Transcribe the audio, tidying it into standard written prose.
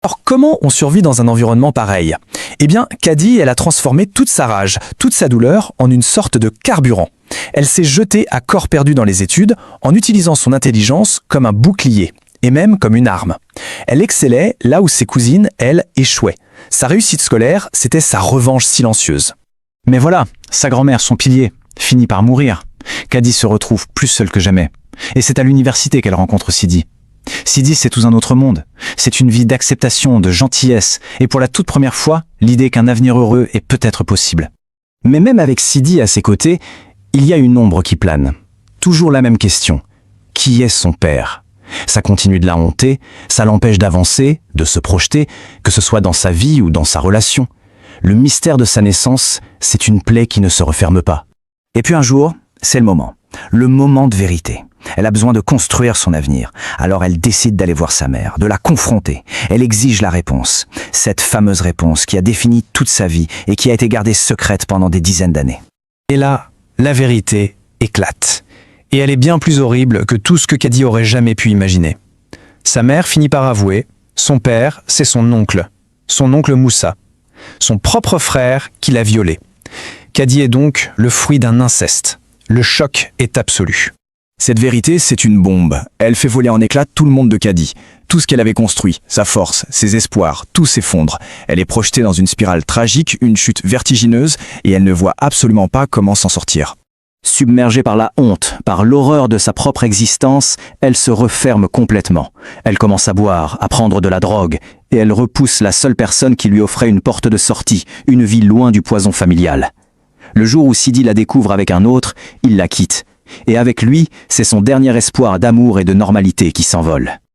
Alors comment on survit dans un environnement pareil? Eh bien, Caddy, elle a transformé toute sa rage, toute sa douleur en une sorte de carburant. Elle s'est jetée à corps perdu dans les études en utilisant son intelligence comme un bouclier, et même comme une arme. Elle excellait là où ses cousines, elles, échouaient. Sa réussite scolaire, c'était sa revanche silencieuse. Mais voilà, sa grand-mère, son pilier, finit par mourir. Caddy se retrouve plus seule que jamais. Et c'est à l'université qu'elle rencontre Sidi. Sidi, c'est tout un autre monde. C'est une vie d'acceptation, de gentillesse, et pour la toute première fois, l'idée qu'un avenir heureux est peut-être possible. Mais même avec Sidi à ses côtés, il y a une ombre qui plane. Toujours la même question. Qui est son père? Ça continue de la hanter, ça l'empêche d'avancer, de se projeter, que ce soit dans sa vie ou dans sa relation. Le mystère de sa naissance, c'est une plaie qui ne se referme pas. Et puis un jour, c'est le moment de vérité. Elle a besoin de construire son avenir. Alors elle décide d'aller voir sa mère, de la confronter. Elle exige la réponse. Cette fameuse réponse qui a défini toute sa vie et qui a été gardée secrète pendant des dizaines d'années. Et là, la vérité éclate. Et elle est bien plus horrible que tout ce que Caddy aurait jamais pu imaginer. Sa mère finit par avouer, son père, c'est son oncle Moussa, son propre frère qui l'a violé. Caddy est donc le fruit d'un inceste. Le choc est absolu. Cette vérité, c'est une bombe. Elle fait voler en éclats tout le monde de Caddy. Tout ce qu'elle avait construit, sa force, ses espoirs, tout s'effondre. Elle est projetée dans une spirale tragique, une chute vertigineuse, et elle ne voit absolument pas comment s'en sortir. Submergée par la honte, par l'horreur de sa propre existence, elle se referme complètement. Elle commence à boire, à prendre de la drogue, et elle repousse la seule personne qui lui offrait une porte de sortie, une vie loin du poison familial. Le jour où Sidi la découvre avec un autre, il la quitte. Et avec lui, c'est son dernier espoir d'amour et de normalité qui s'envole.